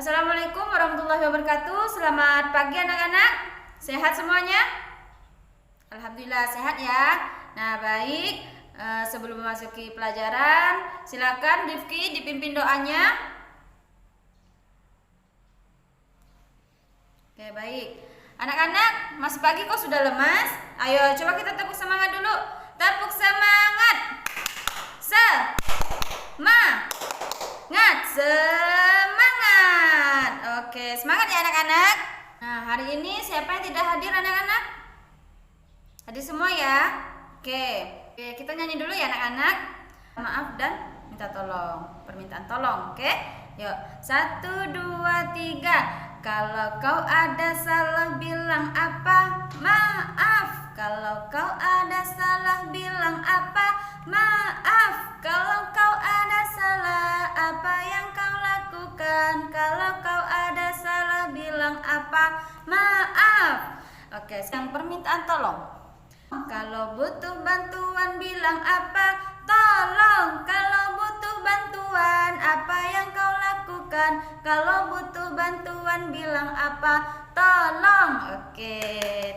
Assalamualaikum warahmatullahi wabarakatuh. Selamat pagi anak-anak. Sehat semuanya? Alhamdulillah sehat ya. Nah baik, sebelum memasuki pelajaran, silakan Rifki dipimpin doanya. Oke baik. Anak-anak, masih pagi kok sudah lemas? Ayo coba kita tepuk semangat dulu. Tepuk semangat. Semangat. Oke, semangat ya anak-anak. Nah, hari ini siapa yang tidak hadir anak-anak? Hadir semua ya? Oke, kita nyanyi dulu ya anak-anak. Maaf dan minta tolong. Permintaan tolong, oke? Yuk, 1, 2, 3. Kalau kau ada salah bilang apa? Maaf. Kalau kau ada salah bilang apa? Maaf. Kalau kau ada salah, apa yang kau lakukan? Kalau kau ada salah bilang apa? Maaf. Oke, sekarang permintaan tolong. Kalau butuh bantuan bilang apa? Tolong. Kalau butuh bantuan, apa yang kau lakukan? Kalau butuh bantuan bilang apa? Tolong. Oke.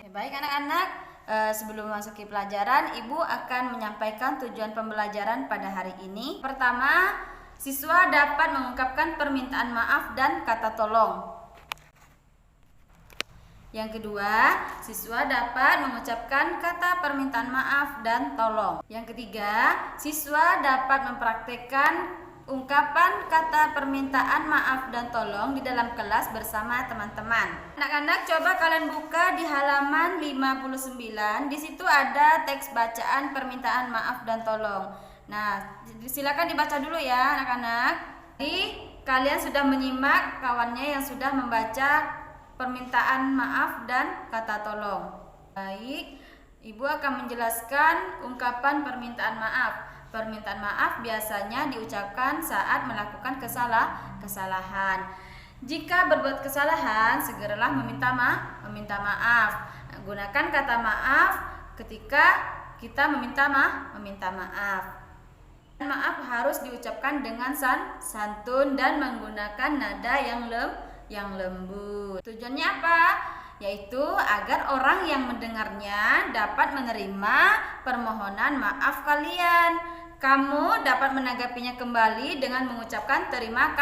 Baik anak-anak, sebelum memasuki pelajaran, Ibu akan menyampaikan tujuan pembelajaran pada hari ini. Pertama, siswa dapat mengungkapkan permintaan maaf dan kata tolong. Yang kedua, siswa dapat mengucapkan kata permintaan maaf dan tolong. Yang ketiga, siswa dapat mempraktekkan ungkapan kata permintaan maaf dan tolong di dalam kelas bersama teman-teman. Anak-anak, coba kalian buka di halaman 59. Di situ ada teks bacaan permintaan maaf dan tolong. Nah, silakan dibaca dulu ya anak-anak. Jadi, kalian sudah menyimak kawannya yang sudah membaca permintaan maaf dan kata tolong. Baik, Ibu akan menjelaskan ungkapan permintaan maaf. Permintaan maaf biasanya diucapkan saat melakukan kesalahan. Jika berbuat kesalahan, segeralah meminta maaf. Gunakan kata maaf ketika kita meminta maaf. Maaf harus diucapkan dengan santun dan menggunakan nada yang lembut. Tujuannya apa? Yaitu agar orang yang mendengarnya dapat menerima permohonan maaf kalian. Kamu dapat menanggapinya kembali dengan mengucapkan terima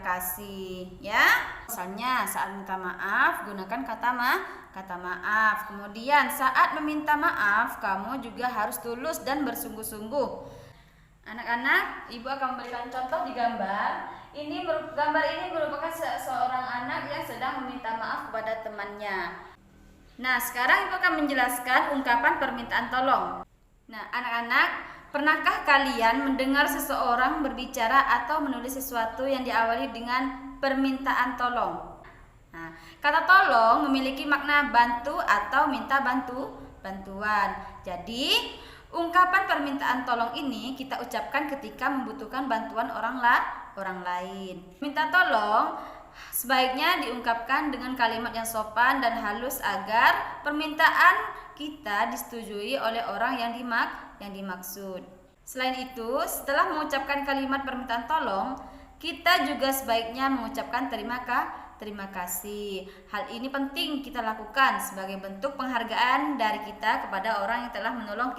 kasih ya. Misalnya saat minta maaf gunakan kata maaf. Kemudian saat meminta maaf kamu juga harus tulus dan bersungguh-sungguh. Anak-anak, Ibu akan memberikan contoh di gambar. Gambar ini merupakan seorang anak yang sedang meminta maaf kepada temannya. Nah, sekarang Ibu akan menjelaskan ungkapan permintaan tolong. Nah, anak-anak, pernahkah kalian mendengar seseorang berbicara atau menulis sesuatu yang diawali dengan permintaan tolong? Nah, kata tolong memiliki makna bantu atau minta bantuan. Jadi, ungkapan permintaan tolong ini kita ucapkan ketika membutuhkan bantuan orang lain. Minta tolong sebaiknya diungkapkan dengan kalimat yang sopan dan halus agar permintaan kita disetujui oleh orang yang dimaksud. Selain itu, setelah mengucapkan kalimat permintaan tolong, kita juga sebaiknya mengucapkan terima kasih. Hal ini penting kita lakukan sebagai bentuk penghargaan dari kita kepada orang yang telah menolong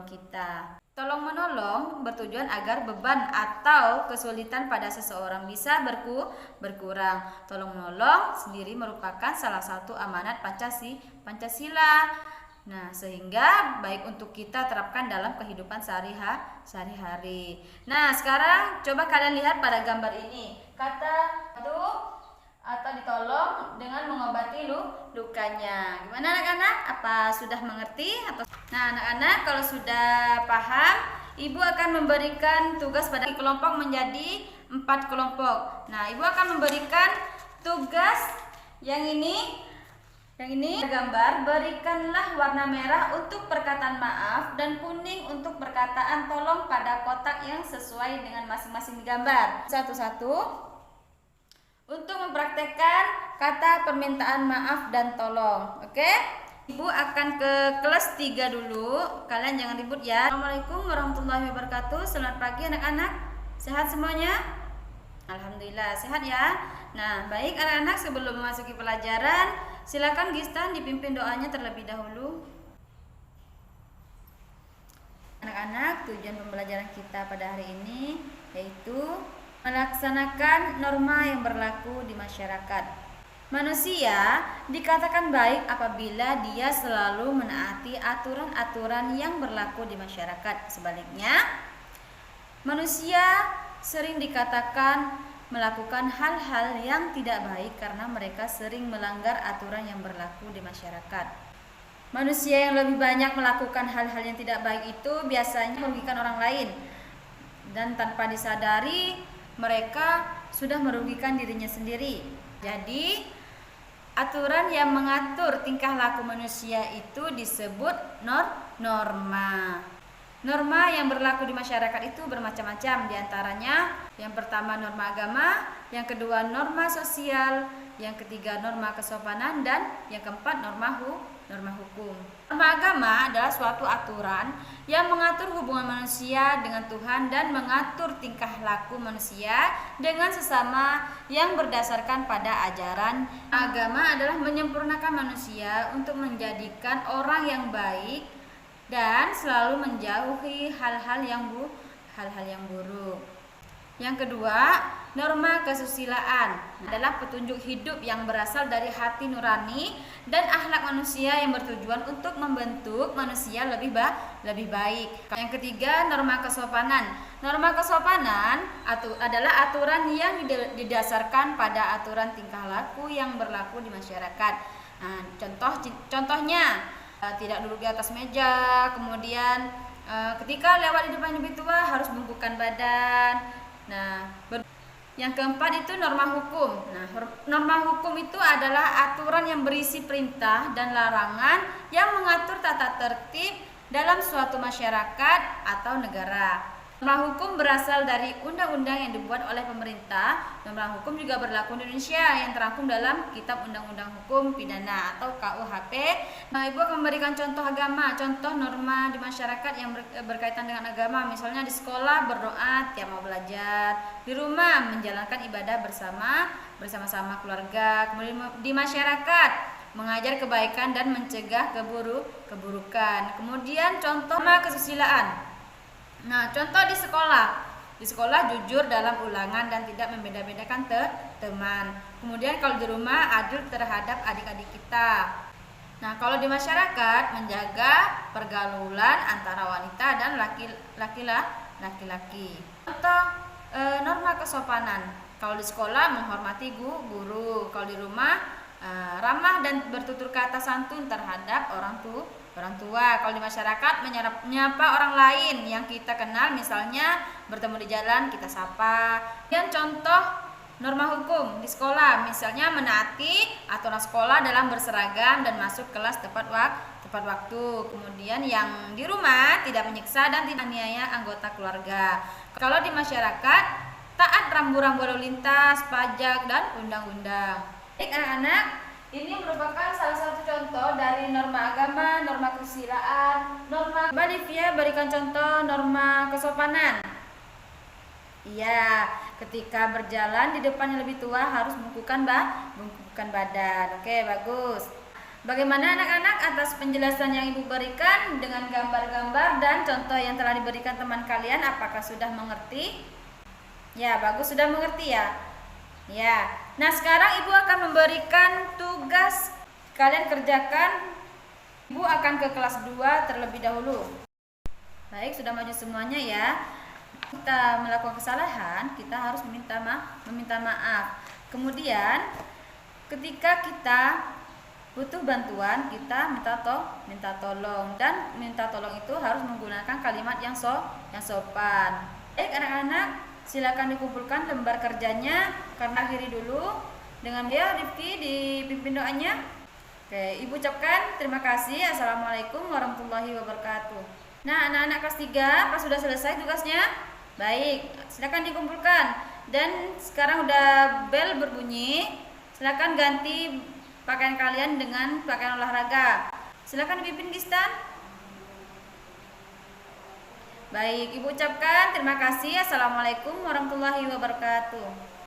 kita. Tolong menolong bertujuan agar beban atau kesulitan pada seseorang bisa berkurang. Tolong menolong sendiri merupakan salah satu amanat Pancasila. Nah, sehingga baik untuk kita terapkan dalam kehidupan sehari-hari. Nah, sekarang coba kalian lihat pada gambar ini. Kata itu atau ditolong dengan mengobati lukanya. Gimana anak-anak? Apa sudah mengerti? Nah, anak-anak, kalau sudah paham, Ibu akan memberikan tugas pada kelompok menjadi 4 kelompok. Nah, Ibu akan memberikan tugas yang ini gambar, berikanlah warna merah untuk perkataan maaf dan kuning untuk perkataan tolong pada kotak yang sesuai dengan masing-masing gambar. Satu-satu untuk mempraktekkan kata permintaan maaf dan tolong. Oke? Ibu akan ke kelas 3 dulu. Kalian jangan ribut ya. Assalamualaikum warahmatullahi wabarakatuh. Selamat pagi anak-anak. Sehat semuanya? Alhamdulillah sehat ya. Nah, baik anak-anak, sebelum memasuki pelajaran, silakan Gistan dipimpin doanya terlebih dahulu. Anak-anak, tujuan pembelajaran kita pada hari ini yaitu melaksanakan norma yang berlaku di masyarakat. Manusia dikatakan baik apabila dia selalu menaati aturan-aturan yang berlaku di masyarakat. Sebaliknya, manusia sering dikatakan melakukan hal-hal yang tidak baik karena mereka sering melanggar aturan yang berlaku di masyarakat. Manusia yang lebih banyak melakukan hal-hal yang tidak baik itu biasanya merugikan orang lain, dan tanpa disadari mereka sudah merugikan dirinya sendiri. Jadi, aturan yang mengatur tingkah laku manusia itu disebut norma. Norma yang berlaku di masyarakat itu bermacam-macam, diantaranya yang pertama norma agama, yang kedua norma sosial, yang ketiga norma kesopanan, dan yang keempat norma hukum. Norma agama adalah suatu aturan yang mengatur hubungan manusia dengan Tuhan dan mengatur tingkah laku manusia dengan sesama yang berdasarkan pada ajaran. Agama adalah menyempurnakan manusia untuk menjadikan orang yang baik dan selalu menjauhi hal-hal yang buruk. Yang kedua, norma kesusilaan adalah petunjuk hidup yang berasal dari hati nurani dan akhlak manusia yang bertujuan untuk membentuk manusia lebih baik. Yang ketiga, norma kesopanan. Norma kesopanan adalah aturan yang didasarkan pada aturan tingkah laku yang berlaku di masyarakat. Nah, contohnya tidak duduk di atas meja, kemudian ketika lewat di depan lebih tua harus bungkukkan badan. Nah, yang keempat itu norma hukum. Nah, norma hukum itu adalah aturan yang berisi perintah dan larangan yang mengatur tata tertib dalam suatu masyarakat atau negara. Norma hukum berasal dari undang-undang yang dibuat oleh pemerintah. Norma hukum juga berlaku di Indonesia yang terangkum dalam Kitab Undang-Undang Hukum Pidana atau KUHP. Nah, Ibu akan memberikan contoh agama, contoh norma di masyarakat yang berkaitan dengan agama. Misalnya di sekolah berdoa tiap mau belajar, di rumah menjalankan ibadah bersama-sama keluarga. Kemudian di masyarakat mengajar kebaikan dan mencegah keburukan. Kemudian contoh norma kesusilaan. Nah, contoh di sekolah jujur dalam ulangan dan tidak membeda-bedakan teman. Kemudian kalau di rumah adil terhadap adik-adik kita. Nah, kalau di masyarakat menjaga pergaulan antara wanita dan laki-laki. Contoh norma kesopanan. Kalau di sekolah menghormati guru, kalau di rumah ramah dan bertutur kata santun terhadap orang tua. Kalau di masyarakat menyapa orang lain yang kita kenal, misalnya bertemu di jalan kita sapa. Dan contoh norma hukum di sekolah, misalnya menaati aturan sekolah dalam berseragam dan masuk kelas tepat waktu. Kemudian yang di rumah tidak menyiksa dan tidak menganiaya anggota keluarga. Kalau di masyarakat taat rambu-rambu lalu lintas, pajak, dan undang-undang. Baik anak-anak, ini merupakan salah satu contoh dari norma agama, norma kesusilaan, norma. Livia berikan contoh norma kesopanan. Iya, ketika berjalan di depan yang lebih tua harus bungkukkan badan. Oke, bagus. Bagaimana anak-anak atas penjelasan yang Ibu berikan dengan gambar-gambar dan contoh yang telah diberikan teman kalian? Apakah sudah mengerti? Ya, bagus, sudah mengerti ya. Ya, nah sekarang Ibu akan memberikan tugas kalian kerjakan. Ibu akan ke kelas 2 terlebih dahulu. Baik, sudah maju semuanya ya. Kita melakukan kesalahan, kita harus meminta maaf. Kemudian ketika kita butuh bantuan, kita minta tolong, dan minta tolong itu harus menggunakan kalimat yang sopan. Baik anak-anak, silakan dikumpulkan lembar kerjanya, karena akhiri dulu dengan dia. Rifki dipimpin doanya. Oke, Ibu ucapkan terima kasih. Assalamualaikum warahmatullahi wabarakatuh. Nah, anak-anak kelas 3, apa sudah selesai tugasnya? Baik, silakan dikumpulkan. Dan sekarang udah bel berbunyi. Silakan ganti pakaian kalian dengan pakaian olahraga. Silakan dipimpin Gistan. Baik, Ibu ucapkan terima kasih. Assalamualaikum warahmatullahi wabarakatuh.